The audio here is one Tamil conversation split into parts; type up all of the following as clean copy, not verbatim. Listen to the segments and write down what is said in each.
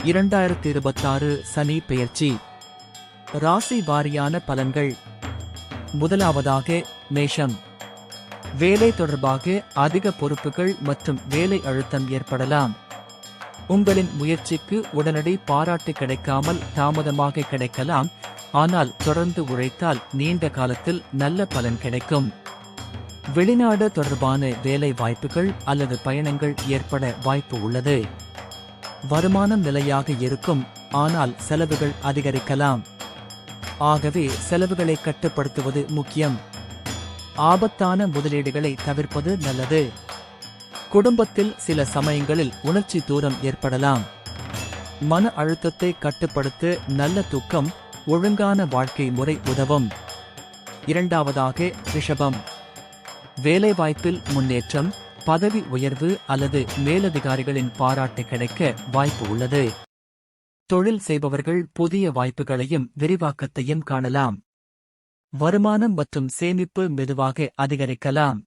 2026 சனி பெயர்ச்சி ராசி வாரியான பலன்கள். முதலாவதாக மேஷம். வேலை தொடர்பாக அதிக பொறுப்புகள் மற்றும் வேலை அழுத்தம் ஏற்படலாம். உங்களின் முயற்சிக்கு உடனடி பாராட்டு கிடைக்காமல் தாமதமாக கிடைக்கலாம். ஆனால் தொடர்ந்து உழைத்தால் நீண்ட காலத்தில் நல்ல பலன் கிடைக்கும். வெளிநாடு தொடர்பான வேலை வாய்ப்புகள் அல்லது பயணங்கள் ஏற்பட வாய்ப்பு உள்ளது. வருமானம் நிலையாக இருக்கும், ஆனால் செலவுகள் அதிகரிக்கலாம். ஆகவே செலவுகளை கட்டுப்படுத்துவது முக்கியம். ஆபத்தான முதலீடுகளை தவிர்ப்பது நல்லது. குடும்பத்தில் சில சமயங்களில் உணர்ச்சி தூரம் ஏற்படலாம். மன அழுத்தத்தை கட்டுப்படுத்த நல்ல தூக்கம், ஒழுங்கான வாழ்க்கை முறை உதவும். இரண்டாவதாக ரிஷபம். வேலைவாய்ப்பில் முன்னேற்றம், பதவி உயர்வு அல்லது மேலதிகாரிகளின் பாராட்டு கிடைக்க வாய்ப்பு உள்ளது. தொழில் செய்பவர்கள் புதிய வாய்ப்புகளையும் விரிவாக்கத்தையும் காணலாம். வருமானம் மற்றும் சேமிப்பு மெதுவாக அதிகரிக்கலாம்.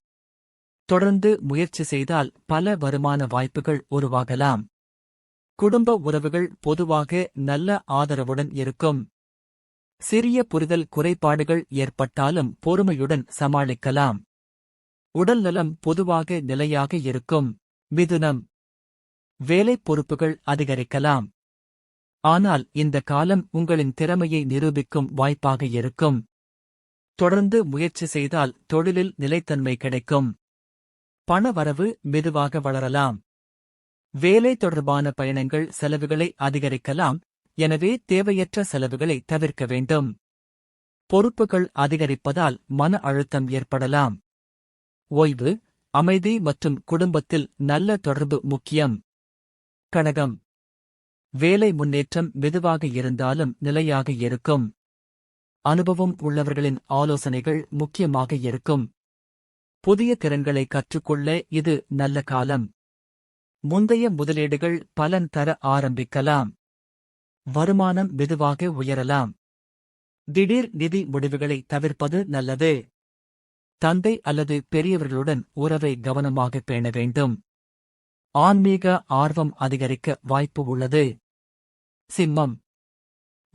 தொடர்ந்து முயற்சி செய்தால் பல வருமான வாய்ப்புகள் உருவாகலாம். குடும்ப உறவுகள் பொதுவாக நல்ல ஆதரவுடன் இருக்கும். சிறிய புரிதல் குறைபாடுகள் ஏற்பட்டாலும் பொறுமையுடன் சமாளிக்கலாம். உடல் நலம் பொதுவாக நிலையாக இருக்கும். மிதுனம். வேலை பொறுப்புகள் அதிகரிக்கலாம். ஆனால் இந்த காலம் உங்களின் திறமையை நிரூபிக்கும் வாய்ப்பாக இருக்கும். தொடர்ந்து முயற்சி செய்தால் தொழிலில் நிலைத்தன்மை கிடைக்கும். பண வரவு மெதுவாக வளரலாம். வேலை தொடர்பான பயணங்கள் செலவுகளை அதிகரிக்கலாம். எனவே தேவையற்ற செலவுகளை தவிர்க்க வேண்டும். பொறுப்புகள் அதிகரிப்பதால் மன அழுத்தம் ஏற்படலாம். ஓய்வு, அமைதி மற்றும் குடும்பத்தில் நல்ல தொடர்பு முக்கியம். கடகம். வேலை முன்னேற்றம் மெதுவாக இருந்தாலும் நிலையாக இருக்கும். அனுபவம் உள்ளவர்களின் ஆலோசனைகள் முக்கியமாக இருக்கும். புதிய திறன்களை கற்றுக்கொள்ள இது நல்ல காலம். முந்தைய முதலீடுகள் பலன் தர ஆரம்பிக்கலாம். வருமானம் மெதுவாக உயரலாம். திடீர் நிதி முடிவுகளை தவிர்ப்பது நல்லது. தந்தை அல்லது பெரியவர்களுடன் உறவை கவனமாக பேண வேண்டும். ஆன்மீக ஆர்வம் அதிகரிக்க வாய்ப்பு உள்ளது. சிம்மம்.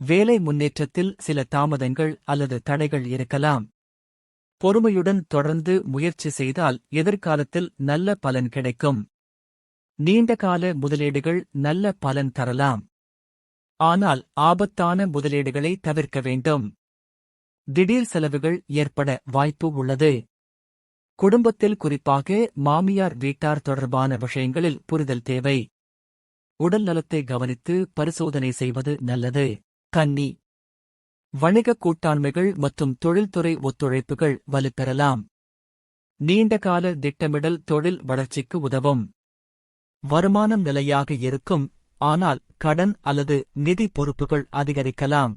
வேலை முன்னேற்றத்தில் சில தாமதங்கள் அல்லது தடைகள் இருக்கலாம். பொறுமையுடன் தொடர்ந்து முயற்சி செய்தால் எதிர்காலத்தில் நல்ல பலன் கிடைக்கும். நீண்டகால முதலீடுகள் நல்ல பலன் தரலாம். ஆனால் ஆபத்தான முதலீடுகளை தவிர்க்க வேண்டும். திடீர் செலவுகள் ஏற்பட வாய்ப்பு உள்ளது. குடும்பத்தில் குறிப்பாக மாமியார் வீட்டார் தொடர்பான விஷயங்களில் புரிதல் தேவை. உடல் நலத்தை கவனித்து பரிசோதனை செய்வது நல்லது. கன்னி. வணிக கூட்டாண்மைகள் மற்றும் தொழில்துறை ஒத்துழைப்புகள் வலுப்பெறலாம். நீண்டகால திட்டமிடல் தொழில் வளர்ச்சிக்கு உதவும். வருமானம் நிலையாக இருக்கும், ஆனால் கடன் அல்லது நிதி பொறுப்புகள் அதிகரிக்கலாம்.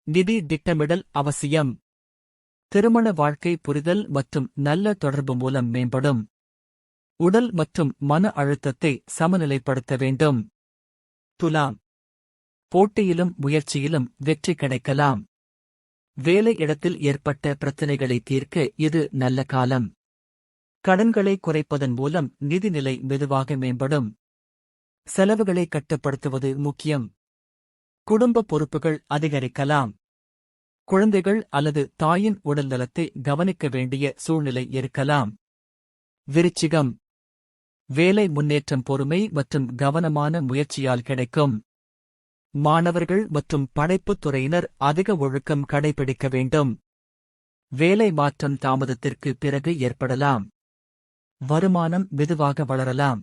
நிதி திட்டமிடல் அவசியம். திருமண வாழ்க்கை புரிதல் மற்றும் நல்ல தொடர்பு மூலம் மேம்படும். உடல் மற்றும் மன அழுத்தத்தை சமநிலைப்படுத்த வேண்டும். துலாம். போட்டியிலும் முயற்சியிலும் வெற்றி கிடைக்கலாம். வேலை இடத்தில் ஏற்பட்ட பிரச்சினைகளை தீர்க்க இது நல்ல காலம். கடன்களை குறைப்பதன் மூலம் நிதிநிலை மெதுவாக மேம்படும். செலவுகளை கட்டுப்படுத்துவது முக்கியம். குடும்ப பொறுப்புகள் அதிகரிக்கலாம். குழந்தைகள் அல்லது தாயின் உடல் நலத்தை கவனிக்க வேண்டிய சூழ்நிலை இருக்கலாம். விருச்சிகம். வேலை முன்னேற்றம் பொறுமை மற்றும் கவனமான முயற்சியால் கிடைக்கும். மாணவர்கள் மற்றும் படைப்புத் துறையினர் அதிக ஒழுக்கம் கடைபிடிக்க வேண்டும். வேலை மாற்றம் தாமதத்திற்கு பிறகு ஏற்படலாம். வருமானம் மெதுவாக வளரலாம்.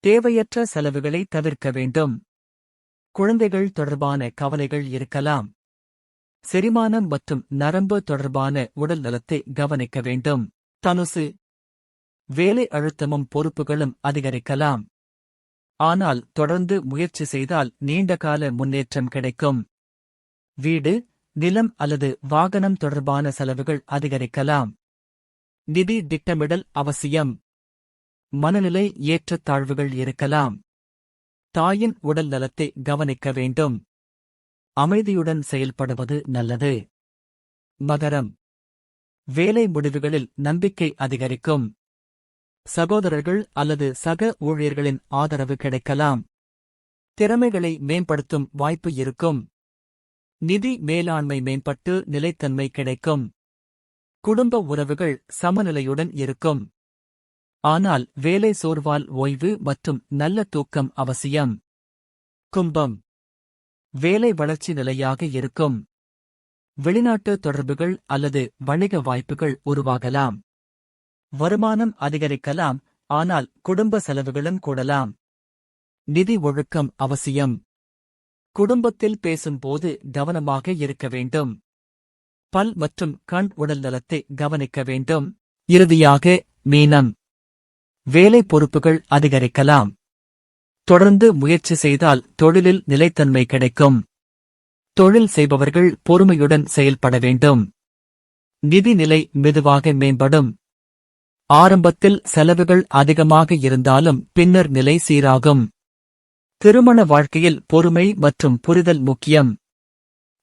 தேவையற்ற செலவுகளை தவிர்க்க வேண்டும். குழந்தைகள் தொடர்பான கவலைகள் இருக்கலாம். செரிமானம் மற்றும் நரம்பு தொடர்பான உடல் நலத்தை கவனிக்க வேண்டும். தனுசு. வேலை அழுத்தமும் பொறுப்புகளும் அதிகரிக்கலாம். ஆனால் தொடர்ந்து முயற்சி செய்தால் நீண்டகால முன்னேற்றம் கிடைக்கும். வீடு, நிலம் அல்லது வாகனம் தொடர்பான செலவுகள் அதிகரிக்கலாம். நிதி திட்டமிடல் அவசியம். மனநிலை ஏற்றத்தாழ்வுகள் இருக்கலாம். தாயின் உடல் நலத்தை கவனிக்க வேண்டும். அமைதியுடன் செயல்படுவது நல்லது. மகரம். வேலை முடிவுகளில் நம்பிக்கை அதிகரிக்கும். சகோதரர்கள் அல்லது சக ஊழியர்களின் ஆதரவு கிடைக்கலாம். திறமைகளை மேம்படுத்தும் வாய்ப்பு இருக்கும். நிதி மேலாண்மை மேம்பட்டு நிலைத்தன்மை கிடைக்கும். குடும்ப உறவுகள் சமநிலையுடன் இருக்கும். ஆனால் வேலை சோர்வால் ஓய்வு மற்றும் நல்ல தூக்கம் அவசியம். கும்பம். வேலை வளர்ச்சி நிலையாக இருக்கும். வெளிநாட்டு தொடர்புகள் அல்லது வணிக வாய்ப்புகள் உருவாகலாம். வருமானம் அதிகரிக்கலாம், ஆனால் குடும்ப செலவுகளும் கூடலாம். நிதி ஒழுக்கம் அவசியம். குடும்பத்தில் பேசும்போது கவனமாக இருக்க வேண்டும். பல் மற்றும் கண் உடல் நலத்தை கவனிக்க வேண்டும். இறுதியாக மீனம். வேலை பொறுப்புகள் அதிகரிக்கலாம். தொடர்ந்து முயற்சி செய்தால் தொழிலில் நிலைத்தன்மை கிடைக்கும். தொழில் செய்பவர்கள் பொறுமையுடன் செயல்பட வேண்டும். நிதி நிலை மெதுவாக மேம்படும். ஆரம்பத்தில் செலவுகள் அதிகமாக இருந்தாலும் பின்னர் நிலை சீராகும். திருமண வாழ்க்கையில் பொறுமை மற்றும் புரிதல் முக்கியம்.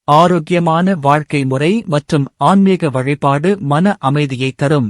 ஆரோக்கியமான வாழ்க்கை முறை மற்றும் ஆன்மீக வழிபாடு மன அமைதியை தரும்.